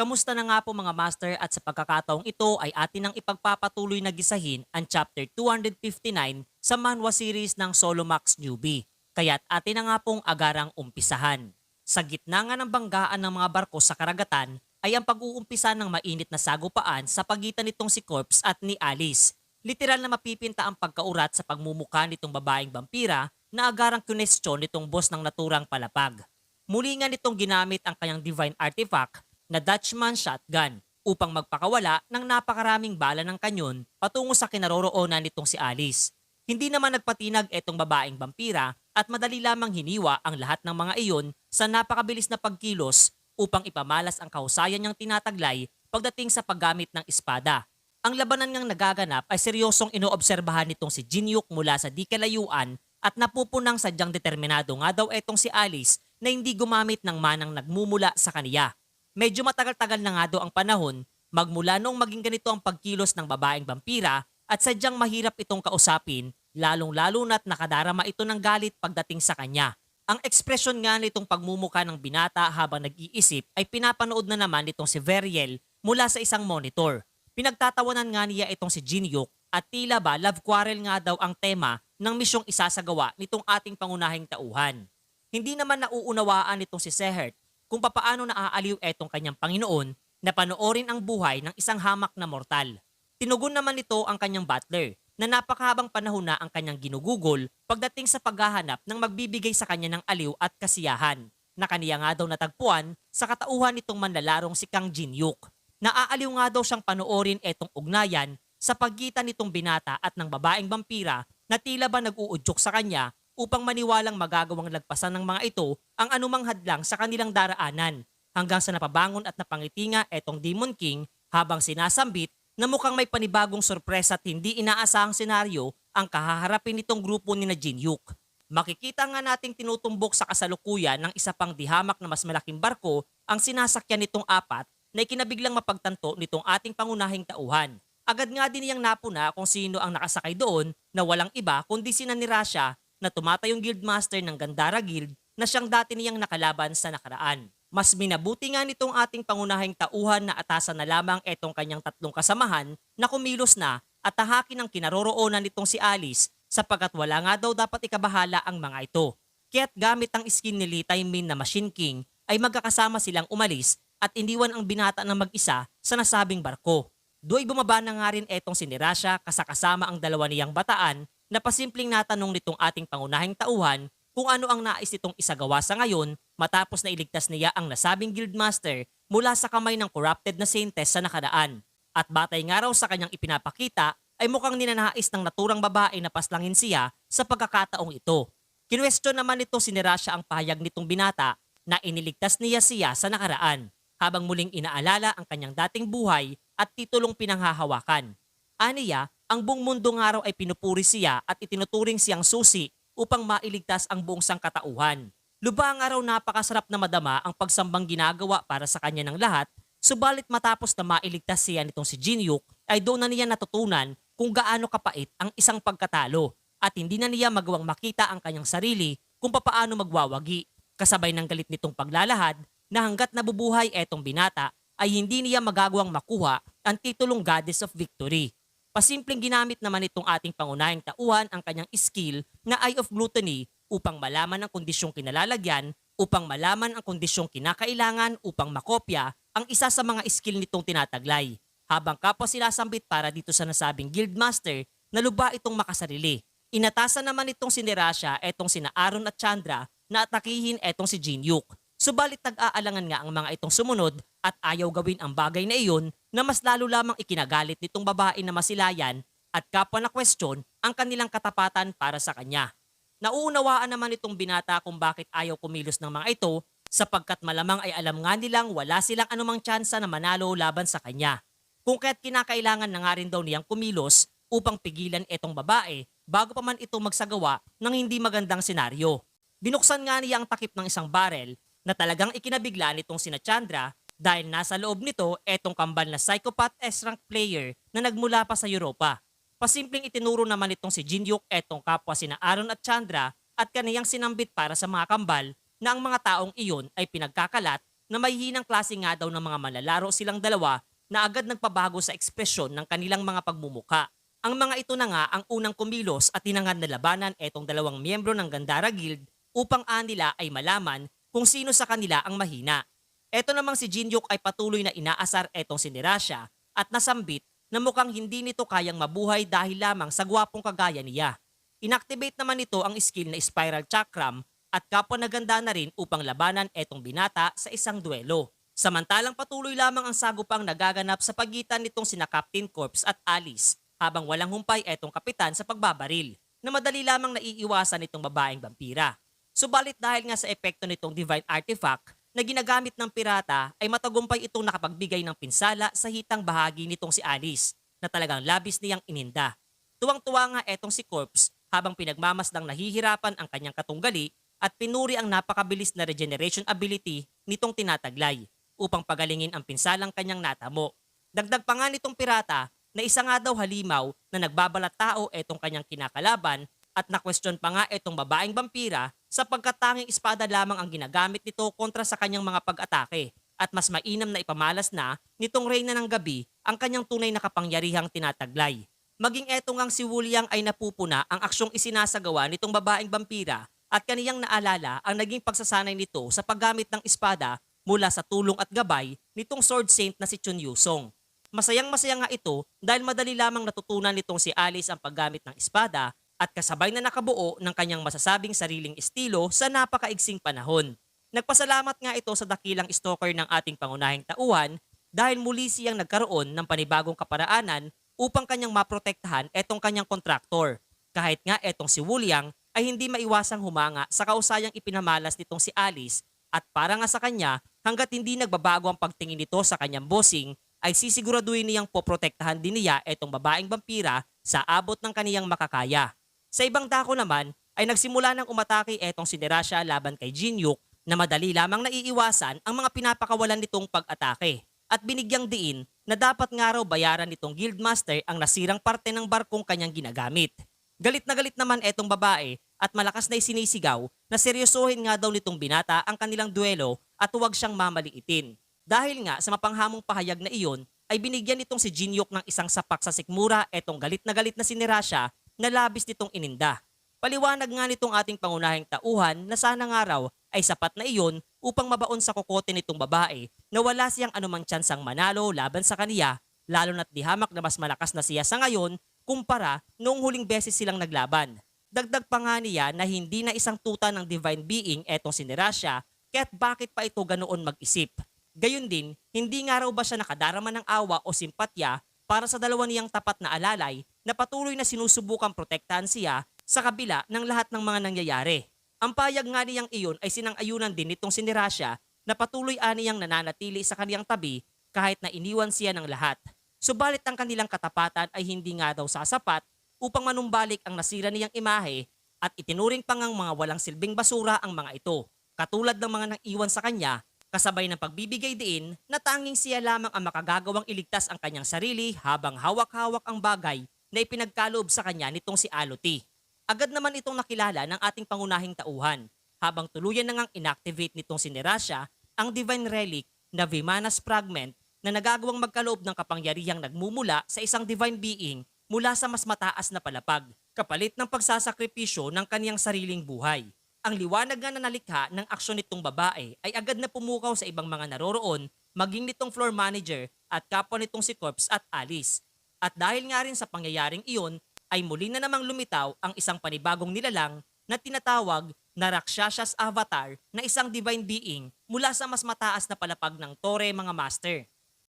Kamusta na nga po mga master at sa pagkakataong ito ay atin nang ipagpapatuloy na gisahin ang chapter 259 sa manhwa series ng Solomax Newbie. Kaya't atin na nga pong agarang umpisahan. Sa gitna nga ng banggaan ng mga barko sa karagatan ay ang pag-uumpisa ng mainit na sagupaan sa pagitan nitong si Corpse at ni Alice. Literal na mapipinta ang pagkaurat sa pagmumukha nitong babaeng vampira na agarang kunestyon nitong boss ng naturang palapag. Muli nga nitong ginamit ang kanyang divine artifact na Dutchman shotgun upang magpakawala ng napakaraming bala ng kanyon patungo sa kinaroroonan nitong si Alice. Hindi naman nagpatinag etong babaeng vampira at madali lamang hiniwa ang lahat ng mga iyon sa napakabilis na pagkilos upang ipamalas ang kahusayan niyang tinataglay pagdating sa paggamit ng espada. Ang labanan ngang nagaganap ay seryosong inoobserbahan nitong si Jinyuk mula sa di kalayuan at napupunang sadyang determinado nga daw etong si Alice na hindi gumamit ng manang nagmumula sa kaniya. Medyo matagal-tagal na nga daw ang panahon magmula noong maging ganito ang pagkilos ng babaeng vampira at sadyang mahirap itong kausapin lalong-lalo na't nakadarama ito ng galit pagdating sa kanya. Ang ekspresyon nga nitong pagmumuka ng binata habang nag-iisip ay pinapanood na naman nitong si Veriel mula sa isang monitor. Pinagtatawanan nga niya itong si Jinyuk at tila ba love quarrel nga daw ang tema ng misyong isasagawa nitong ating pangunahing tauhan. Hindi naman nauunawaan nitong si Sehert kung papaano naaaliw etong kanyang Panginoon na panoorin ang buhay ng isang hamak na mortal. Tinugon naman nito ang kanyang butler na napakahabang panahon na ang kanyang ginugugol pagdating sa paghahanap ng magbibigay sa kanya ng aliw at kasiyahan na kaniya nga daw natagpuan sa katauhan nitong manlalarong si Kang Jinyuk. Naaaliw nga daw siyang panoorin etong ugnayan sa pagitan nitong binata at ng babaeng vampira na tila ba nag-uudyok sa kanya upang maniwalang magagawang lagpasan ng mga ito ang anumang hadlang sa kanilang daraanan hanggang sa napabangon at napangiti nga etong Demon King habang sinasambit na mukhang may panibagong sorpresa at hindi inaasahang senaryo ang kahaharapin nitong grupo ni na Jinyuk. Makikita nga nating tinutumbok sa kasalukuyan ng isa pang dihamak na mas malaking barko ang sinasakyan nitong apat na ikinabiglang mapagtanto nitong ating pangunahing tauhan. Agad nga din niyang napuna kung sino ang nakasakay doon na walang iba kundi sina ni Rasha na tumatayong guildmaster ng Gandara Guild na siyang dati niyang nakalaban sa nakaraan. Mas minabuti nga nitong ating pangunahing tauhan na atasan na lamang etong kanyang tatlong kasamahan na kumilos na at tahakin ang kinaroroonan nitong si Alice sapagkat wala nga daw dapat ikabahala ang mga ito. Kaya't gamit ang skin ni Lee Taemin na Machine King ay magkakasama silang umalis at iniwan ang binata ng mag-isa sa nasabing barko. Do'y bumaba na nga rin etong si Nirasha kasakasama ang dalawa niyang bataan na pasimpleng natanong nitong ating pangunahing tauhan kung ano ang nais nitong isagawa sa ngayon matapos na iligtas niya ang nasabing guildmaster mula sa kamay ng corrupted na saintess sa nakaraan. At batay nga raw sa kanyang ipinapakita ay mukhang ninanais ng naturang babae na paslangin siya sa pagkakataong ito. Kinwestiyon naman nito si Nirasha ang pahayag nitong binata na iniligtas niya siya sa nakaraan habang muling inaalala ang kanyang dating buhay at titulong pinanghahawakan. Aniya, ang buong mundo nga raw ay pinupuri siya at itinuturing siyang susi upang mailigtas ang buong sangkatauhan. Lubha nga raw napakasarap na madama ang pagsambang ginagawa para sa kanya ng lahat, subalit matapos na mailigtas siya nitong si Jinyuk ay doon na niya natutunan kung gaano kapait ang isang pagkatalo at hindi na niya magawang makita ang kanyang sarili kung papaano magwawagi. Kasabay ng galit nitong paglalahad na hanggat nabubuhay etong binata ay hindi niya magagawang makuha ang titulong Goddess of Victory. Pasimpleng ginamit naman itong ating pangunahing tauhan ang kanyang skill na Eye of Gluttony upang malaman ang kondisyong kinalalagyan, upang malaman ang kondisyong kinakailangan upang makopya ang isa sa mga skill nitong tinataglay. Habang kapwa sila sambit para dito sa nasabing guildmaster na lubha itong makasarili. Inatasan naman itong si Nirasha etong sina Aaron at Chandra na atakihin etong si Jinyuk. Subalit nag-aalangan nga ang mga itong sumunod at ayaw gawin ang bagay na iyon na mas lalo lamang ikinagalit nitong babae na masilayan at kapwa na kwestiyon ang kanilang katapatan para sa kanya. Nauunawaan naman itong binata kung bakit ayaw kumilos ng mga ito sapagkat malamang ay alam nga nilang wala silang anumang tsansa na manalo laban sa kanya. Kung kaya't kinakailangan na nga rin daw niyang kumilos upang pigilan itong babae bago pa man ito magsagawa ng hindi magandang senaryo. Binuksan nga niya ang takip ng isang barel na talagang ikinabigla nitong sina Chandra dahil nasa loob nito etong kambal na psychopath S-rank player na nagmula pa sa Europa. Pasimpleng itinuro naman nitong si Jinyuk etong kapwa sina Aaron at Chandra at kaniyang sinambit para sa mga kambal na ang mga taong iyon ay pinagkakalat na may hinang klase nga daw ng mga manlalaro silang dalawa na agad nagpabago sa ekspresyon ng kanilang mga pagmumuka. Ang mga ito na nga ang unang kumilos at tinangad na labanan etong dalawang miyembro ng Gandara Guild upang nila ay malaman kung sino sa kanila ang mahina. Eto namang si Jinyuk ay patuloy na inaasar etong si Nirasha at nasambit na mukhang hindi nito kayang mabuhay dahil lamang sa gwapong kagaya niya. Inactivate naman nito ang skill na Spiral Chakram at kapwa naganda na rin upang labanan etong binata sa isang duelo. Samantalang patuloy lamang ang sagupang nagaganap sa pagitan nitong sina Captain Corps at Alice habang walang humpay etong kapitan sa pagbabaril na madali lamang naiiwasan nitong babaeng vampira. Subalit dahil nga sa epekto nitong divine artifact na ginagamit ng pirata ay matagumpay itong nakapagbigay ng pinsala sa hitang bahagi nitong si Alice na talagang labis niyang ininda. Tuwang-tuwa nga etong si Corpse habang pinagmamasdang nahihirapan ang kanyang katunggali at pinuri ang napakabilis na regeneration ability nitong tinataglay upang pagalingin ang pinsalang kanyang natamo. Dagdag pa nga nitong pirata na isa nga daw halimaw na nagbabalat tao etong kanyang kinakalaban at na-question pa nga etong babaeng vampira sapagkat tanging espada lamang ang ginagamit nito kontra sa kanyang mga pag-atake at mas mainam na ipamalas na nitong Reyna ng Gabi ang kanyang tunay na kapangyarihang tinataglay. Maging eto ngang si Wuliang ay napupuna ang aksyong isinasagawa nitong babaeng vampira at kaniyang naalala ang naging pagsasanay nito sa paggamit ng espada mula sa tulong at gabay nitong Sword Saint na si Chun Yusong. Masayang-masaya nga ito dahil madali lamang natutunan nitong si Alice ang paggamit ng espada at kasabay na nakabuo ng kanyang masasabing sariling estilo sa napakaigsing panahon. Nagpasalamat nga ito sa dakilang stalker ng ating pangunahing tauhan dahil muli siyang nagkaroon ng panibagong kaparaanan upang kanyang maprotektahan etong kanyang kontraktor. Kahit nga etong si Wuliang ay hindi maiwasang humanga sa kausayang ipinamalas nitong si Alice at para nga sa kanya hanggat hindi nagbabago ang pagtingin nito sa kanyang bossing ay sisiguraduhin niyang poprotektahan din niya etong babaeng vampira sa abot ng kaniyang makakaya. Sa ibang dako naman ay nagsimula ng umatake etong si Nirasha laban kay Jinyuk na madali lamang naiiwasan ang mga pinapakawalan nitong pag-atake at binigyang diin na dapat nga raw bayaran nitong guildmaster ang nasirang parte ng barkong kanyang ginagamit. Galit na galit naman etong babae at malakas na isinisigaw na seryosohin nga daw nitong binata ang kanilang duelo at huwag siyang mamaliitin. Dahil nga sa mapanghamong pahayag na iyon ay binigyan nitong si Jinyuk ng isang sapak sa sikmura etong galit na si Nirasha na labis nitong ininda. Paliwanag nga nitong ating pangunahing tauhan na sana nga raw ay sapat na iyon upang mabaon sa kokote nitong babae na wala siyang anumang tsansang manalo laban sa kaniya lalo na't di hamak na mas malakas na siya sa ngayon kumpara noong huling beses silang naglaban. Dagdag pa nga niya na hindi na isang tuta ng divine being etong si Nirasha kaya't bakit pa ito ganoon mag-isip. Gayun din, hindi nga raw ba siya nakadarama ng awa o simpatya para sa dalawa niyang tapat na alalay na patuloy na sinusubukang protektahan siya sa kabila ng lahat ng mga nangyayari. Ang payag nga niyang iyon ay sinang-ayunan din nitong si Nirasha na patuloy aniyang nananatili sa kaniyang tabi kahit na iniwan siya ng lahat. Subalit ang kanilang katapatan ay hindi nga daw sasapat upang manumbalik ang nasira niyang imahe at itinuring pa ngang mga walang silbing basura ang mga ito, katulad ng mga nang-iwan sa kanya kasabay ng pagbibigay diin na tanging siya lamang ang makagagawang iligtas ang kanyang sarili habang hawak-hawak ang bagay na ipinagkaloob sa kanya nitong si Aloti. Agad naman itong nakilala ng ating pangunahing tauhan habang tuluyan na ngang inactivate nitong si Nirasha ang divine relic na Vimanas Fragment na nagagawang magkaloob ng kapangyarihang nagmumula sa isang divine being mula sa mas mataas na palapag, kapalit ng pagsasakripisyo ng kaniyang sariling buhay. Ang liwanag nga na nalikha ng aksyon nitong babae ay agad na pumukaw sa ibang mga naroroon, maging nitong floor manager at kapwa nitong si Corpse at Alice. At dahil nga rin sa pangyayaring iyon, ay muli na namang lumitaw ang isang panibagong nilalang na tinatawag na Rakshasha's Avatar na isang divine being mula sa mas mataas na palapag ng Tore mga master.